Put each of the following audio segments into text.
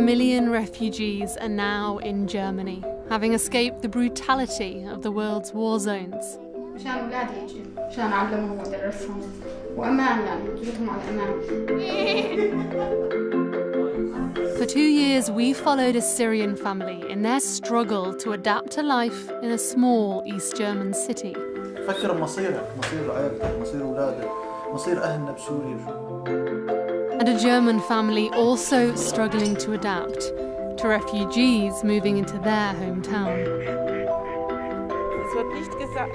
million refugees are now in Germany, having escaped the brutality of the world's war zones. For 2 years, we followed a Syrian family in their struggle to adapt to life in a small East German city. And a German family also struggling to adapt to refugees moving into their hometown. Es wird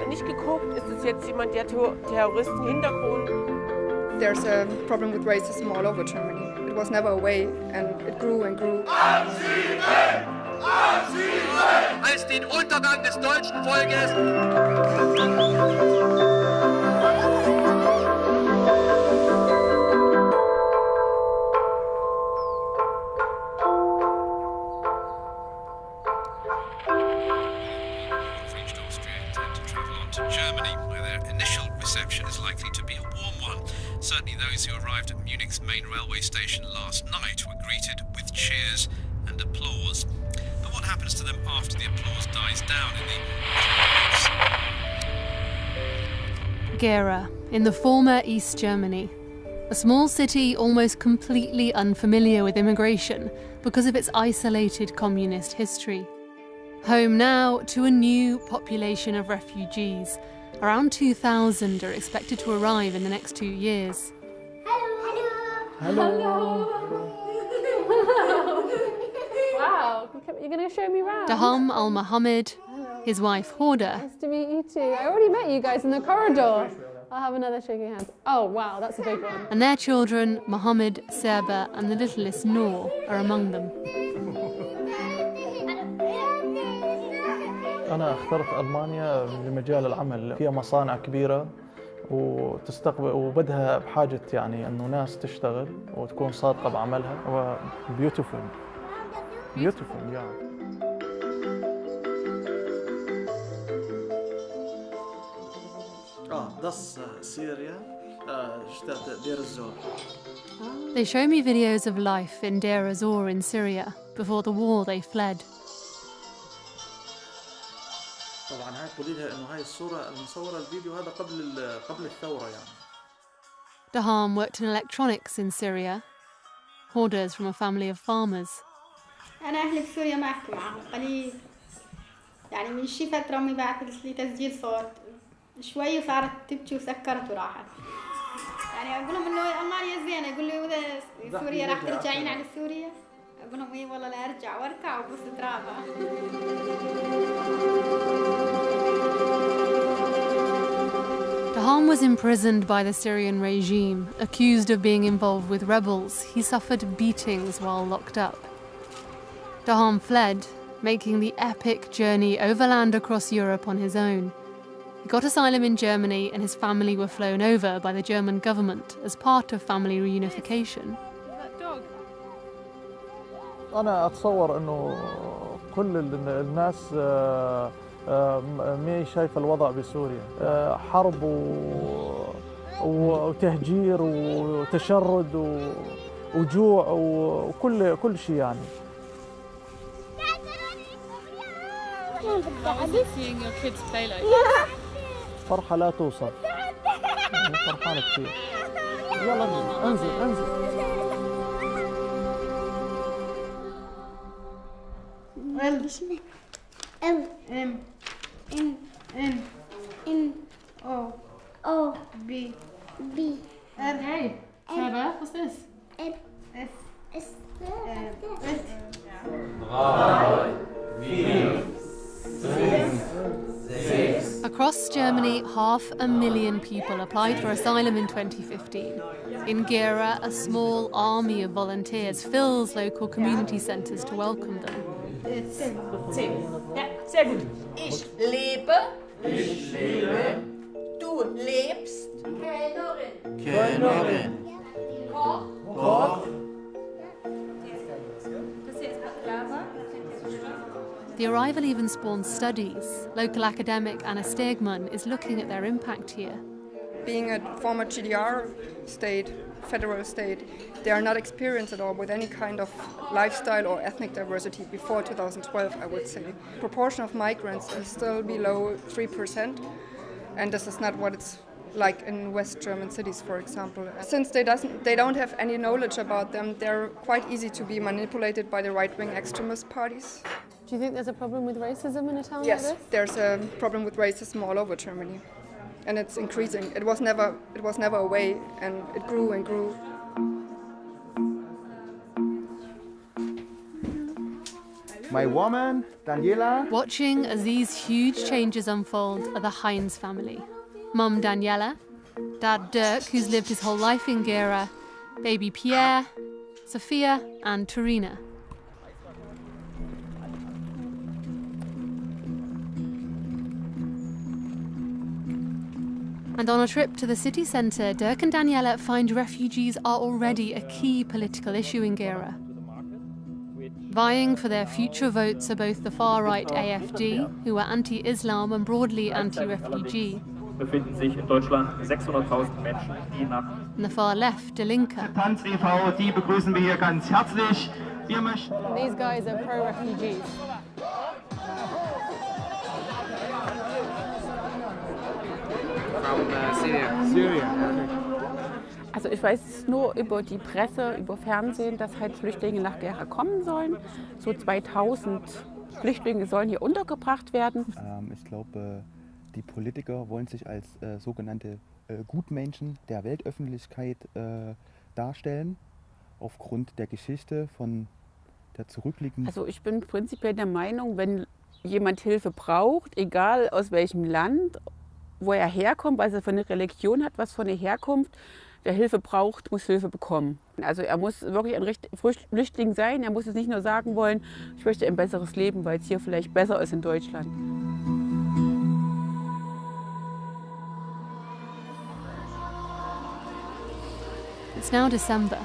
nicht geguckt, ist es jetzt jemand, der Terroristenhintergrund? There's a problem with racism all over Germany. It was never away, and it grew and grew. Als den Untergang des deutschen Volkes. Germany, where their initial reception is likely to be a warm one. Certainly those who arrived at Munich's main railway station last night were greeted with cheers and applause. But what happens to them after the applause dies down in the... Gera, in the former East Germany. A small city almost completely unfamiliar with immigration because of its isolated communist history. Home now to a new population of refugees. Around 2,000 are expected to arrive in the next 2 years. Hello. Wow, you're going to show me around? Daham Al-Mohammed, his wife Horda. Nice to meet you too. I already met you guys in the corridor. I'll have another shaking hands. Oh wow, that's a big one. And their children, Mohammed, Serba and the littlest Noor, are among them. أنا اخترت ألمانيا لمجال العمل، فيها مصانع كبيرة وتستقبل وبدها بحاجة يعني إنه ناس تشتغل وتكون صادقة بعملها و beautiful yeah. Das Syria, Stadt Deir ez-Zor. They show me videos of life in Deir ez-Zor in Syria. Before the war, they fled. طبعا هاي تقولي لها انه هاي الصورة المصورة الفيديو هذا قبل الثورة يعني. Daham worked in electronics in Syria. Horda is from a family of farmers. أنا أهلي بسوريا ما أحكي معهم قليل. يعني من شي فترة أمي بعثت لي تسجيل صوت. شوي وصارت تبكي وسكرت وراحت. يعني أقول لهم إنه ألمانيا زينة، يقول لي وإذا سوريا راح ترجعين على سوريا؟ أقول لهم إيه والله لا أرجع وأركع وبص ترابها. Daham was imprisoned by the Syrian regime, accused of being involved with rebels. He suffered beatings while locked up. Daham fled, making the epic journey overland across Europe on his own. He got asylum in Germany and his family were flown over by the German government as part of family reunification. أنا أتصور إنه كل الناس ما شايفة الوضع بسوريا حرب وتهجير وتشرد وجوع وكل شيء يعني. Seeing your kids play like فرحة لا توصف. فرحانة كثير. يلا انزل. B. Hey, Trevor, what's this? Across Germany, 500,000 people applied for asylum in 2015. In Gera, a small army of volunteers fills local community centres to welcome them. Ja, sehr gut. Ich lebe. Du lebst. Kellnerin. Koch. The arrival even spawned studies. Local academic Anna Stegman is looking at their impact here. being a former GDR state, federal state, they are not experienced at all with any kind of lifestyle or ethnic diversity before 2012, I would say. Proportion of migrants is still below 3%, and this is not what it's like in West German cities, for example. Since they don't have any knowledge about them, they're quite easy to be manipulated by the right-wing extremist parties. Do you think there's a problem with racism in a town like Yes, this? there's a problem with racism all over Germany, and it's increasing. It was never away, and it grew and grew. My woman, Daniela. Watching as these huge changes unfold are the Heinz family. Mum Daniela, Dad Dirk, who's lived his whole life in Gera, baby Pierre, Sophia and Turina. And on a trip to the city centre, Dirk and Daniela find refugees are already a key political issue in Gera. Vying for their future votes are both the far-right AfD, who are anti-Islam and broadly anti-refugee, befinden sich in Deutschland 600.000 Menschen, die nach and the far-left Die Linke. Tanz e.V., die begrüßen wir hier ganz herzlich. Wir möchten These guys are pro-refugees. From Syria. Also ich weiß es nur über die Presse, über Fernsehen, dass halt Flüchtlinge nach Gera kommen sollen. So 2000 Flüchtlinge sollen hier untergebracht werden. Ich glaube, die Politiker wollen sich als sogenannte Gutmenschen der Weltöffentlichkeit darstellen, aufgrund der Geschichte von der zurückliegenden... Also ich bin prinzipiell der Meinung, wenn jemand Hilfe braucht, egal aus welchem Land, wo er herkommt, was er für eine Religion hat, was für eine Herkunft, wer Hilfe braucht, muss Hilfe bekommen. Also er muss wirklich ein Flüchtling sein, er muss es nicht nur sagen wollen, ich möchte ein besseres Leben, weil es hier vielleicht besser ist in Deutschland. It's now December,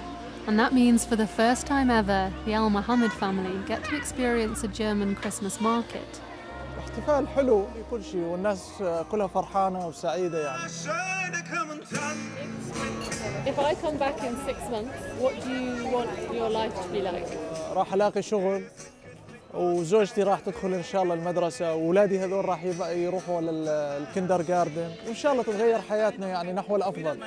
and that means for the first time ever, the Al Mohammed family get to experience a German Christmas market. احتفال حلو بكل شيء والناس كلها فرحانة وسعيدة يعني. If I come back in 6 months, what do you want your life to be like? راح ألاقي شغل وزوجتي راح تدخل إن شاء الله المدرسة وأولادي هذول راح يروحوا للكندر جاردن وإن شاء الله تتغير حياتنا يعني نحو الأفضل.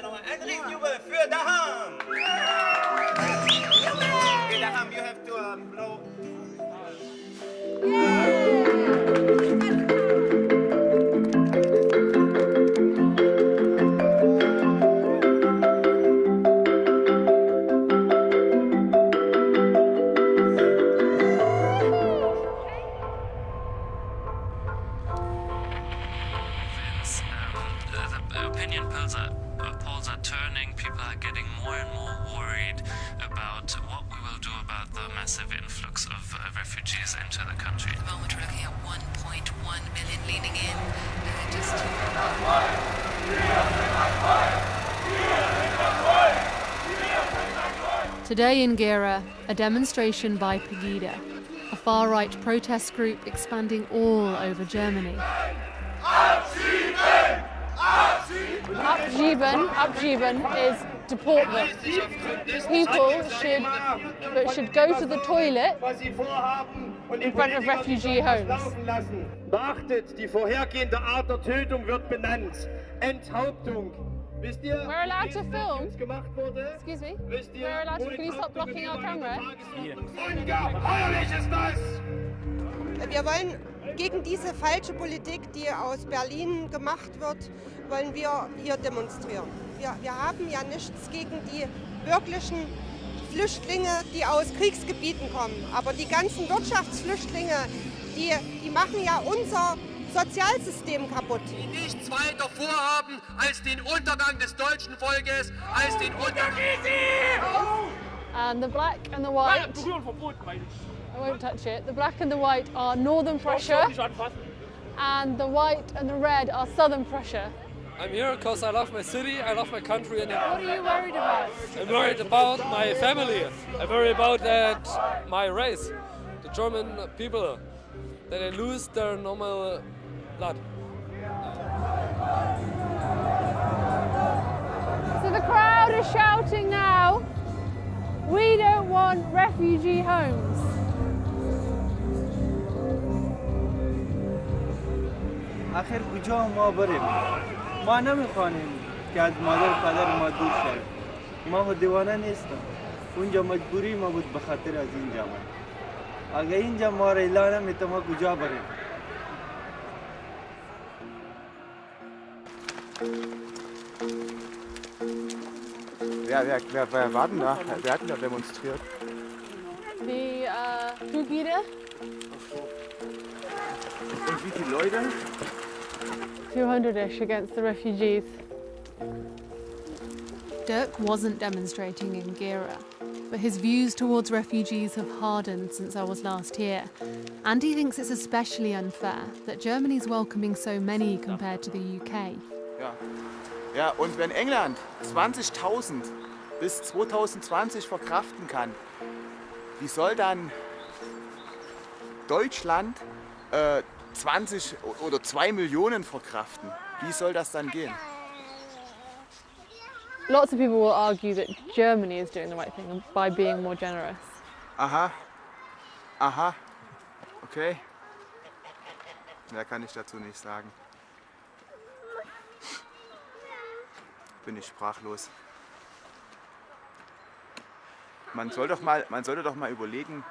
Polls are turning, people are getting more and more worried about what we will do about the massive influx of refugees into the country. At the moment we're looking at 1.1 million leaning in. Today in Gera, a demonstration by Pegida, a far-right protest group expanding all over Germany. Abschieben is deport them. People should go to the toilet in front of refugee homes. Beachtet, die vorhergehende Art der Tötung wird benannt. Enthauptung. Wisst ihr, We're allowed to film. gemacht wurde? Excuse me. We're allowed to. Can you stop blocking our camera? Ungeheuerlich ist das! Wir wollen gegen diese falsche Politik, die aus Berlin gemacht wird, wollen wir hier demonstrieren. Wir haben ja nichts gegen die wirklichen Flüchtlinge, die aus Kriegsgebieten kommen. Aber die ganzen Wirtschaftsflüchtlinge, die machen ja unser Sozialsystem kaputt. Die nichts weiter vorhaben als den Untergang des deutschen Volkes, als den Untergang... And the black and the white, I won't touch it, the black and the white are northern Prussia, and the white and the red are southern Prussia. I'm here because I love my city, I love my country. And what are you worried about? I'm worried about my family. I'm worried about my race, the German people, that they lose their normal blood. shouting now, we don't want refugee homes. آخر کجا ما بریم؟ ما نمیخوانیم که از مادر پدر ما دور شویم. ما دیوانه نیستم. اونجا مجبوری ما بود به خاطر از اینجا ما. اگه اینجا ما را اعلان نمی‌کنه ما کجا بریم؟ Wer war denn da? Wer hat denn da demonstriert? The group leader. Und wie viele Leute? 200-ish against the refugees. Dirk wasn't demonstrating in Gira, but his views towards refugees have hardened since I was last here. And he thinks it's especially unfair that Germany's welcoming so many compared to the UK. Ja, und wenn England 20.000 bis 2020 verkraften kann, wie soll dann Deutschland 20 oder 2 Millionen verkraften? Wie soll das dann gehen? Lots of people will argue that Germany is doing the right thing by being more generous. Aha, aha, okay. Mehr kann ich dazu nicht sagen. Bin ich sprachlos. Man sollte doch mal überlegen,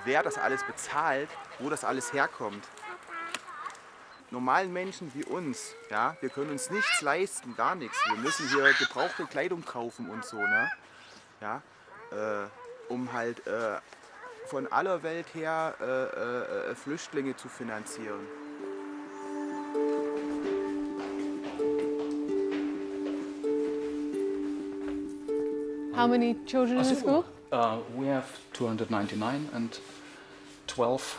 wer das alles bezahlt, wo das alles herkommt. Normalen Menschen wie uns, ja, wir können uns nichts leisten, gar nichts. Wir müssen hier gebrauchte Kleidung kaufen und so, ne? Ja, um halt von aller Welt her Flüchtlinge zu finanzieren. How many children in the school? We have 299 and 12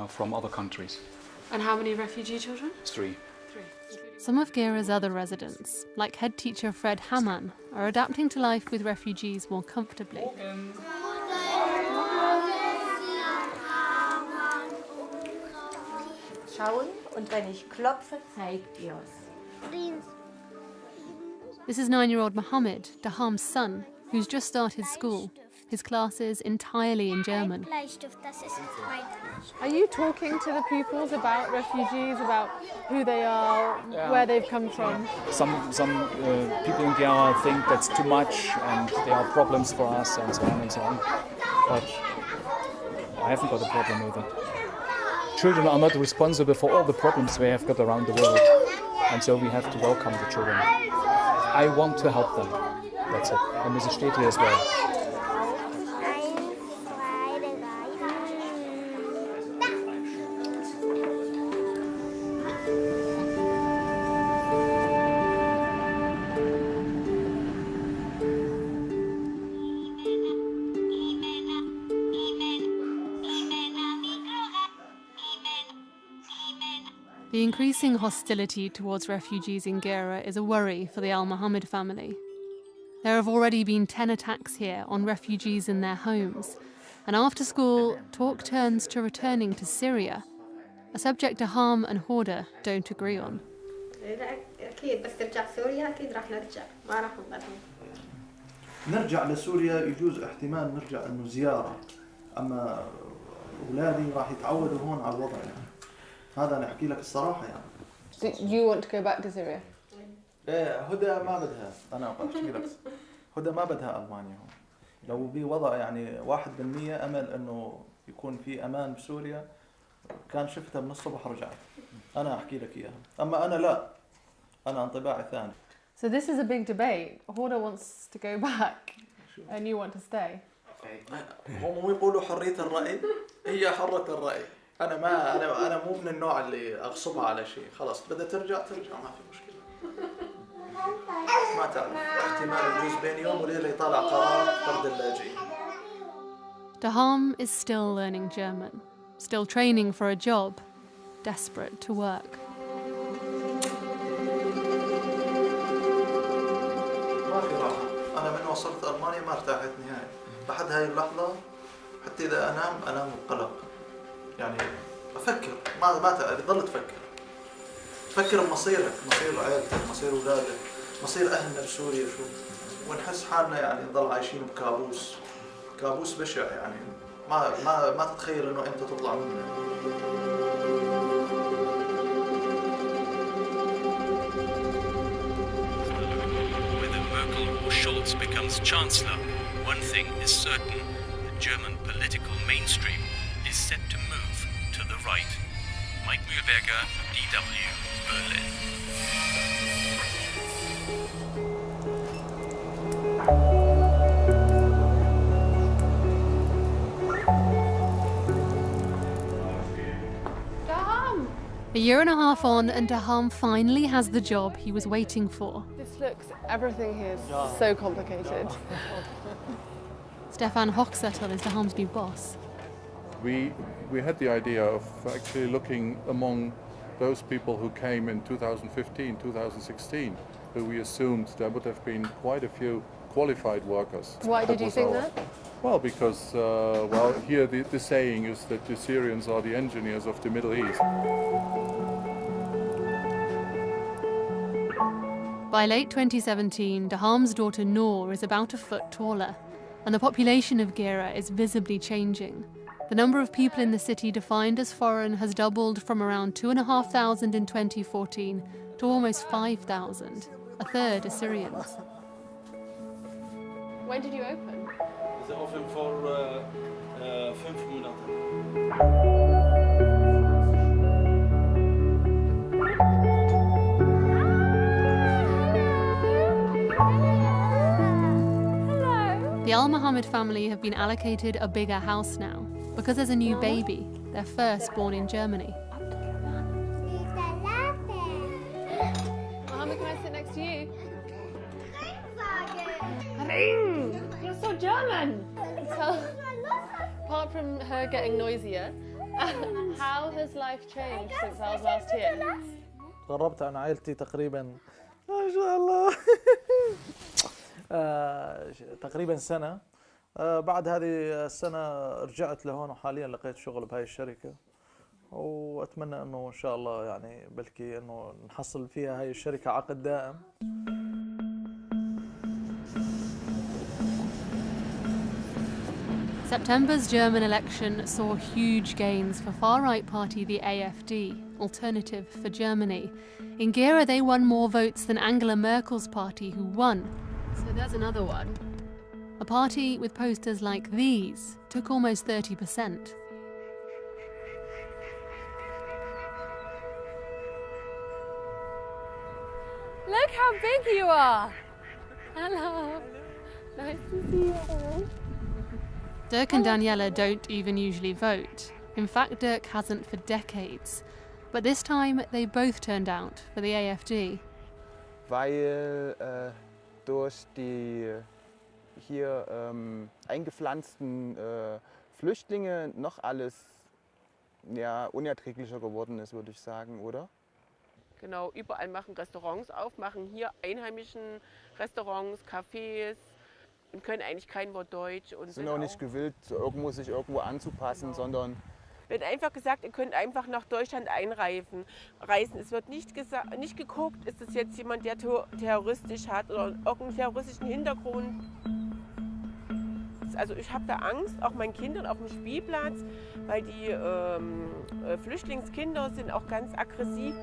from other countries. And how many refugee children? 3. Some of Gira's other residents, like head teacher Fred Hamann, are adapting to life with refugees more comfortably. Schauen und wenn ich klopfe, zeigt ihr es. This is 9-year-old Mohammed, Daham's son, who's just started school. His class is entirely in German. Are you talking to the pupils about refugees, about who they are, where they've come from? Some people in Gera think that's too much and there are problems for us and so on and so on. But I haven't got a problem with it. Children are not responsible for all the problems we have got around the world, and so we have to welcome the children. I want to help them. That's it. And this steht hier as well. The increasing hostility towards refugees in Gera is a worry for the Al Mohammed family. There have already been 10 attacks here on refugees in their homes, and after school, talk turns to returning to Syria, a subject Daham and Horda don't agree on. نرجع لسوريا يجوز احتمال نرجع انه زيارة، اما اولادي راح يتعودوا هون على الوضع يعني. هذا انا احكي لك الصراحة يعني. Do you want to go back to Syria? ايه هدى ما بدها، انا احكي لك هدى ما بدها المانيا هون. لو بوضع يعني 1% امل انه يكون في امان بسوريا كان شفتها من الصبح رجعت. انا احكي لك اياها، اما انا لا. انا انطباعي ثاني. So this is a big debate. Horda wants to go back and you want to stay. هم يقولوا حرية الرأي، هي حرة الرأي. أنا مو من النوع اللي أغصبها على شيء، خلاص بدها ترجع ما في مشكلة. ما تعرف احتمال يجوز بين يوم وليلة يطلع قرار طرد اللاجئين. Daham is still learning German, still training for a job, desperate to work. ما في راحة. أنا من وصلت ألمانيا ما ارتحت نهائي. لحد هاي اللحظة حتى إذا أنام بقلق. يعني أفكر ما تظل تفكر بمصيرك، مصير عائلتك، مصير أولادك، مصير أهلنا بسوريا شو. ونحس حالنا يعني نضل عايشين بكابوس، كابوس بشع يعني ما تتخيل انه انت تطلع منه. Whether Merkel or Scholz becomes chancellor, one thing is certain: the German political mainstream is set to move to the right. Mike Mühlberger, DW, Berlin. A year and a half on, and Daham finally has the job he was waiting for. This looks, everything here is so complicated. Stefan Hochzettel is Daham's new boss. We had the idea of actually looking among those people who came in 2015, 2016, who we assumed there would have been quite a few qualified workers. Why did you think that? Well, because, well, here the saying is that the Syrians are the engineers of the Middle East. By late 2017, Daham's daughter Noor is about a foot taller, and the population of Gera is visibly changing. The number of people in the city defined as foreign has doubled from around 2,500 in 2014 to almost 5,000. A third are Syrians. When did you open? We open for 5 minutes. The Al Mohammed family have been allocated a bigger house now because there's a new baby, their first born in Germany. Mohammed, can I sit next to you? You're so German! So, apart from her getting noisier, how has life changed since I was last here? غربت عن عائلتي تقريبا ما شاء الله تقريبا سنة. بعد هذه السنة رجعت لهون وحاليا لقيت شغل بهاي الشركة، وأتمنى أنه إن شاء الله يعني بلكي أنه نحصل فيها هاي الشركة عقد دائم. September's German election saw huge gains for far-right party the AfD, Alternative for Germany. In Gera, they won more votes than Angela Merkel's party, who won. So there's another one. A party with posters like these took almost 30%. Look how big you are! Hello! Nice to see you. Dirk and Daniela don't even usually vote. In fact, Dirk hasn't for decades. But this time, they both turned out for the AfD. Weil durch die hier eingepflanzten Flüchtlinge noch alles ja, unerträglicher geworden ist, würde ich sagen, oder? Genau, überall machen Restaurants auf, machen hier einheimischen Restaurants, Cafés und können eigentlich kein Wort Deutsch. Und sind auch nicht gewillt, sich irgendwo anzupassen, sondern wird einfach gesagt, ihr könnt einfach nach Deutschland einreisen. Es wird nicht geguckt, ist es jetzt jemand, der terroristisch hat oder irgendeinen terroristischen Hintergrund. Also ich habe da Angst, auch meinen Kindern auf dem Spielplatz, weil die Flüchtlingskinder sind auch ganz aggressiv.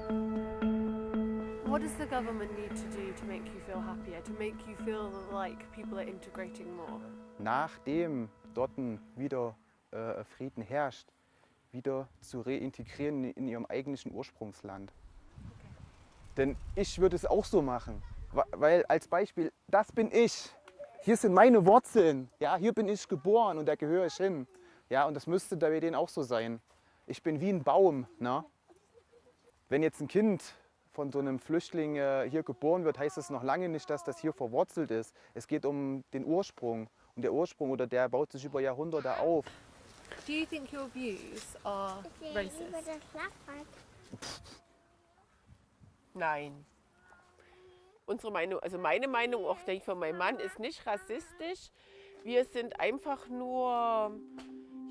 What does the government need to do to make you feel happier, to make you feel like people are integrating more? Nachdem dort wieder Frieden herrscht, wieder zu reintegrieren in ihrem eigentlichen Ursprungsland. Okay. Denn ich würde es auch so machen, weil als Beispiel, das bin ich, hier sind meine Wurzeln, ja, hier bin ich geboren und da gehöre ich hin. Ja, und das müsste bei denen auch so sein. Ich bin wie ein Baum. Ne? Wenn jetzt ein Kind von so einem Flüchtling hier geboren wird, heißt es noch lange nicht, dass das hier verwurzelt ist. Es geht um den Ursprung. Und der Ursprung, oder der baut sich über Jahrhunderte auf. Do you think your views are racist? Nein. Unsere Meinung, also meine Meinung, auch denke ich von meinem Mann, ist nicht rassistisch. Wir sind einfach nur,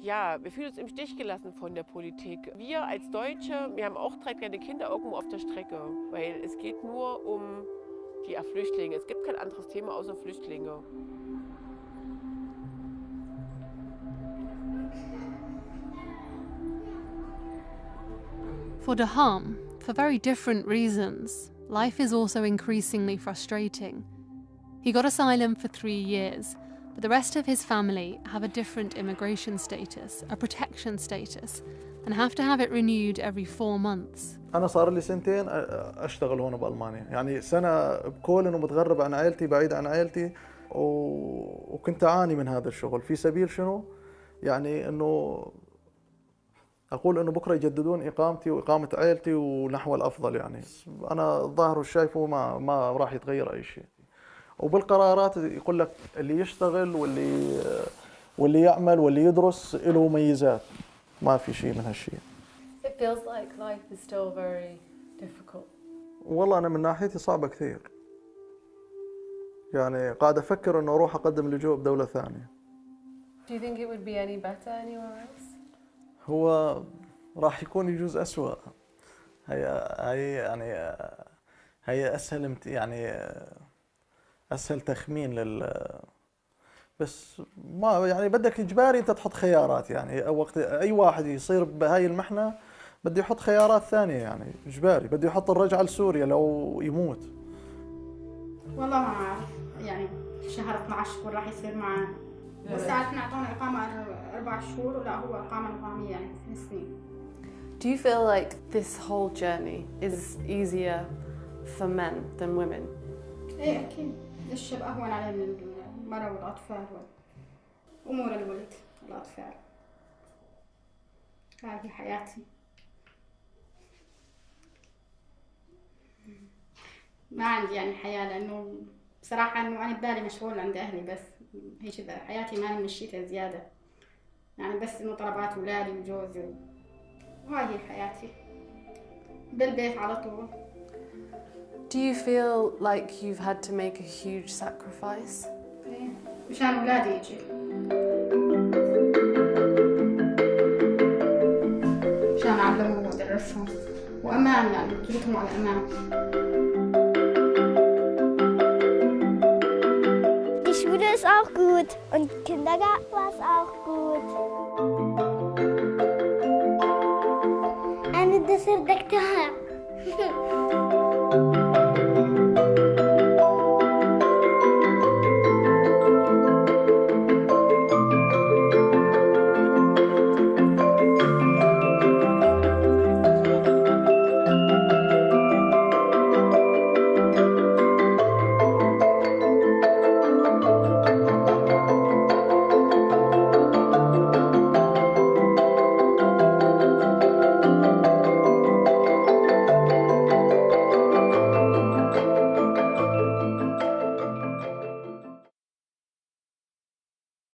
ja, wir fühlen uns im Stich gelassen von der Politik. Wir als Deutsche, wir haben auch 3 kleine Kinder irgendwo auf der Strecke, weil es geht nur um die Flüchtlinge. Es gibt kein anderes Thema außer Flüchtlinge. For Daham, for very different reasons, life is also increasingly frustrating. He got asylum for 3 years, but the rest of his family have a different immigration status, a protection status, and have to have it renewed every 4 months. أنا صار لي 2 سنين أشتغل هون بألمانيا، يعني سنة بكون إنه متغرب عن عائلتي، بعيد عن عائلتي، وكنت أعاني من هذا الشغل في سبيل شنو؟ يعني إنه أقول إنه بكرة يجددون إقامتي وإقامة عائلتي ونحو الأفضل، يعني أنا الظاهر والشايفه ما راح يتغير أي شيء. وبالقرارات يقول لك اللي يشتغل واللي يعمل واللي يدرس له ميزات، ما في شيء من هالشيء. It feels like life is still very difficult. والله أنا من ناحيتي صعبة كثير. يعني قاعد أفكر إنه أروح أقدم لجوء بدولة ثانية. Do you think it would be any better anywhere else? هو راح يكون يجوز أسوأ. هي أسهل يعني أسهل تخمين بس ما يعني بدك إجباري أنت تحط خيارات، يعني وقت أي واحد يصير بهاي المحنة بده يحط خيارات ثانية، يعني إجباري بده يحط الرجعة لسوريا لو يموت. والله ما أعرف، يعني شهر 12 شهور راح يصير معه، بس احنا أعطونا إقامة 4 شهور ولا هو إقامة نظامية يعني 3 سنين. Do you feel like this whole journey is easier for men than women? إيه أكيد، الشاب أهون عليه من المرأة والأطفال وأمور الولد والأطفال. هذه حياتي. ما عندي يعني حياة، لأنه بصراحة إنه أنا ببالي مشغول عند أهلي، بس هيك حياتي ما مشيتها زيادة، يعني بس إنه طلبات أولادي وجوزي وهاي هي حياتي بالبيت على طول. Do you feel like you've had to make a huge sacrifice? إيه مشان أولادي يجي، مشان أعلمهم وأدرسهم وأمان، يعني جبتهم على أمان. Die Schule ist auch gut und Kindergarten war es auch gut. أنا بدي أصير دكتورة.